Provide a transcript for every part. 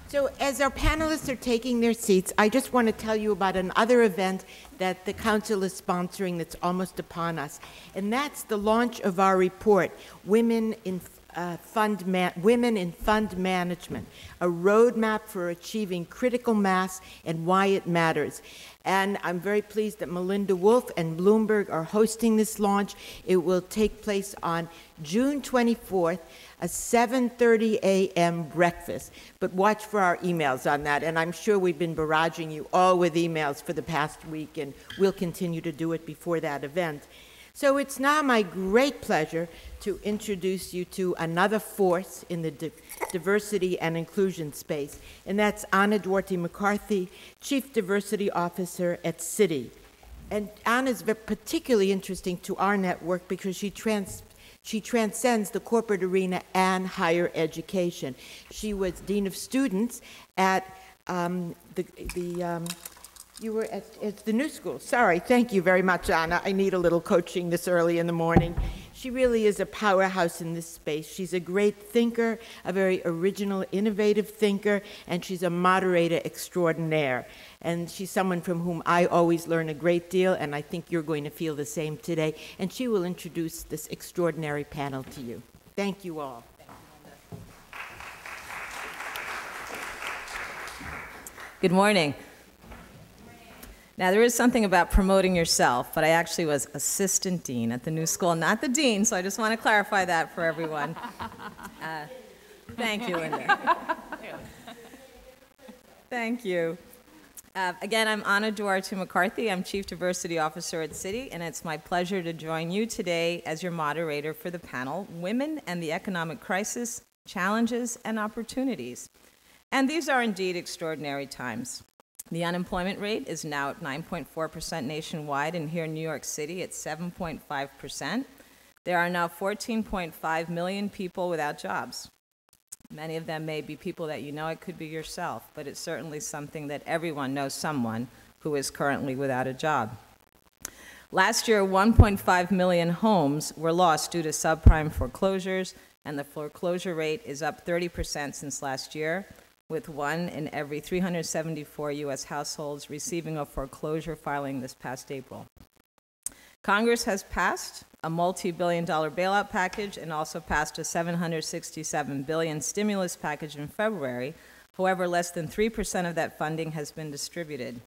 So as our panelists are taking their seats, I just want to tell you about another event that the Council is sponsoring that's almost upon us. And that's the launch of our report, Women in Fund Management, a roadmap for achieving critical mass and why it matters. And I'm very pleased that Melinda Wolf and Bloomberg are hosting this launch. It will take place on June 24th, a 7:30 a.m. breakfast. But watch for our emails on that. And I'm sure we've been barraging you all with emails for the past week, and we'll continue to do it before that event. So it's now my great pleasure to introduce you to another force in the diversity and inclusion space, and that's Anna Duarte McCarthy, Chief Diversity Officer at Citi. And Anna is particularly interesting to our network because she transcends the corporate arena and higher education. She was Dean of Students at you were at the New School. Sorry, thank you very much, Anna. I need a little coaching this early in the morning. She really is a powerhouse in this space. She's a great thinker, a very original, innovative thinker, and she's a moderator extraordinaire. And she's someone from whom I always learn a great deal, and I think you're going to feel the same today. And she will introduce this extraordinary panel to you. Thank you all. Good morning. Now, there is something about promoting yourself, but I actually was assistant dean at the New School, not the dean, so I just want to clarify that for everyone. Thank you, Linda. Thank you. Again, I'm Anna Duarte McCarthy. I'm Chief Diversity Officer at Citi, and it's my pleasure to join you today as your moderator for the panel, Women and the Economic Crisis, Challenges and Opportunities. And these are indeed extraordinary times. The unemployment rate is now at 9.4% nationwide, and here in New York City, it's 7.5%. There are now 14.5 million people without jobs. Many of them may be people that you know. It could be yourself, but it's certainly something that everyone knows someone who is currently without a job. Last year, 1.5 million homes were lost due to subprime foreclosures, and the foreclosure rate is up 30% since last year, with 1 in every 374 U.S. households receiving a foreclosure filing this past April. Congress has passed a multi-billion-dollar bailout package and also passed a $767 billion stimulus package in February. However, less than 3% of that funding has been distributed.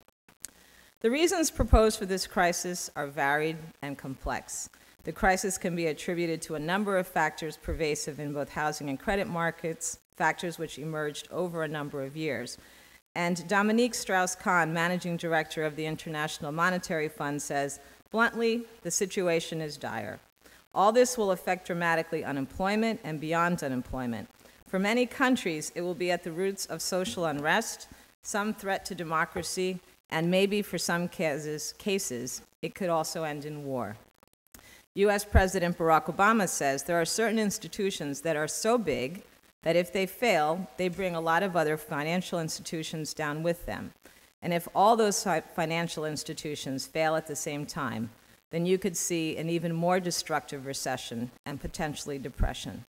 The reasons proposed for this crisis are varied and complex. The crisis can be attributed to a number of factors pervasive in both housing and credit markets, factors which emerged over a number of years. And Dominique Strauss-Kahn, Managing Director of the International Monetary Fund, says, bluntly, the situation is dire. All this will affect dramatically unemployment and beyond unemployment. For many countries, it will be at the roots of social unrest, some threat to democracy, and maybe for some cases, it could also end in war. U.S. President Barack Obama says there are certain institutions that are so big that if they fail, they bring a lot of other financial institutions down with them. And if all those financial institutions fail at the same time, then you could see an even more destructive recession and potentially depression.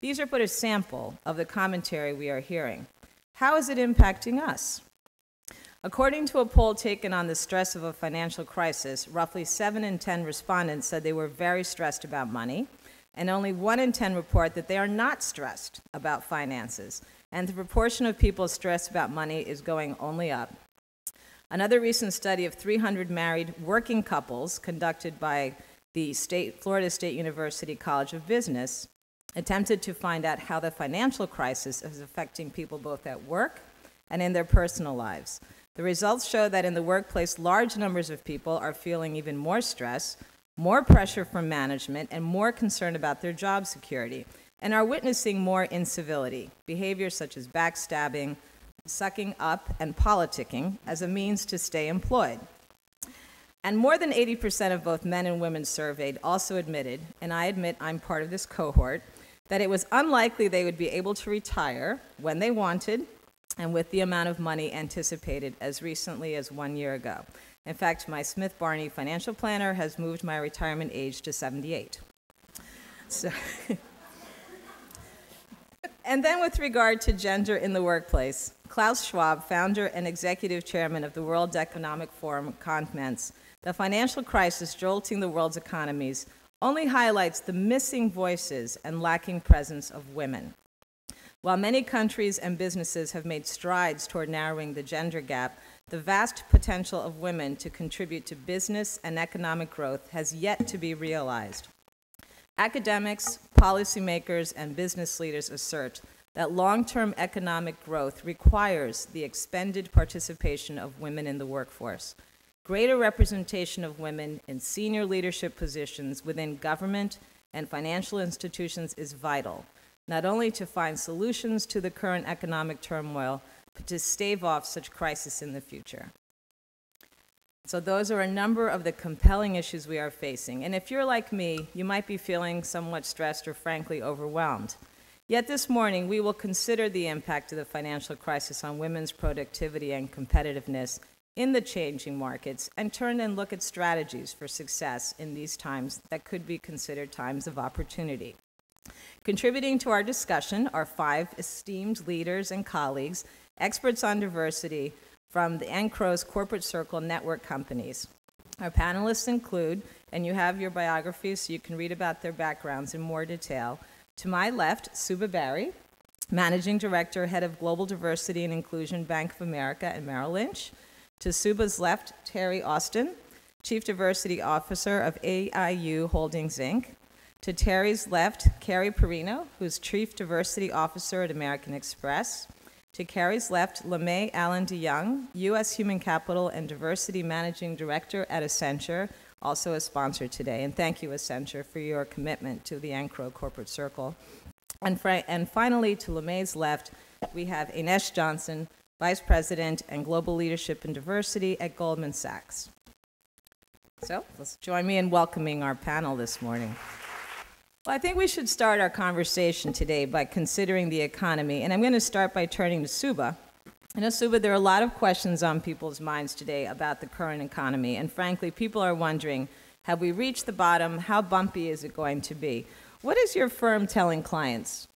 These are but a sample of the commentary we are hearing. How is it impacting us? According to a poll taken on the stress of a financial crisis, roughly 7 in 10 respondents said they were very stressed about money, and only 1 in 10 report that they are not stressed about finances. And the proportion of people stressed about money is going only up. Another recent study of 300 married working couples conducted by the Florida State University College of Business attempted to find out how the financial crisis is affecting people both at work and in their personal lives. The results show that in the workplace, large numbers of people are feeling even more stress, more pressure from management, and more concerned about their job security, and are witnessing more incivility, behaviors such as backstabbing, sucking up, and politicking as a means to stay employed. And more than 80% of both men and women surveyed also admitted, and I admit I'm part of this cohort, that it was unlikely they would be able to retire when they wanted and with the amount of money anticipated as recently as 1 year ago. In fact, my Smith Barney financial planner has moved my retirement age to 78. So And then with regard to gender in the workplace, Klaus Schwab, founder and executive chairman of the World Economic Forum, comments, "The financial crisis jolting the world's economies only highlights the missing voices and lacking presence of women. While many countries and businesses have made strides toward narrowing the gender gap, the vast potential of women to contribute to business and economic growth has yet to be realized. Academics, policymakers, and business leaders assert that long-term economic growth requires the expanded participation of women in the workforce. Greater representation of women in senior leadership positions within government and financial institutions is vital, not only to find solutions to the current economic turmoil, but to stave off such crisis in the future." So those are a number of the compelling issues we are facing. And if you're like me, you might be feeling somewhat stressed or frankly overwhelmed. Yet this morning, we will consider the impact of the financial crisis on women's productivity and competitiveness in the changing markets and turn and look at strategies for success in these times that could be considered times of opportunity. Contributing to our discussion are 5 esteemed leaders and colleagues, experts on diversity from the ec2's corporate circle network companies. Our panelists include, and you have your biographies so you can read about their backgrounds in more detail. To my left, Suba Barry, Managing Director, Head of Global Diversity and Inclusion, Bank of America and Merrill Lynch. To Suba's left, Terry Austin, Chief Diversity Officer of AIU Holdings, Inc. To Terry's left, Carrie Perino, who's Chief Diversity Officer at American Express. To Carrie's left, LeMay Allen DeYoung, U.S. Human Capital and Diversity Managing Director at Accenture, also a sponsor today. And thank you, Accenture, for your commitment to the ec2 corporate circle. And finally, to LeMay's left, we have Inesh Johnson, Vice President and Global Leadership and Diversity at Goldman Sachs. So let's join me in welcoming our panel this morning. Well, I think we should start our conversation today by considering the economy, and I'm going to start by turning to Suba. I know, Suba, there are a lot of questions on people's minds today about the current economy, and frankly, people are wondering, have we reached the bottom? How bumpy is it going to be? What is your firm telling clients?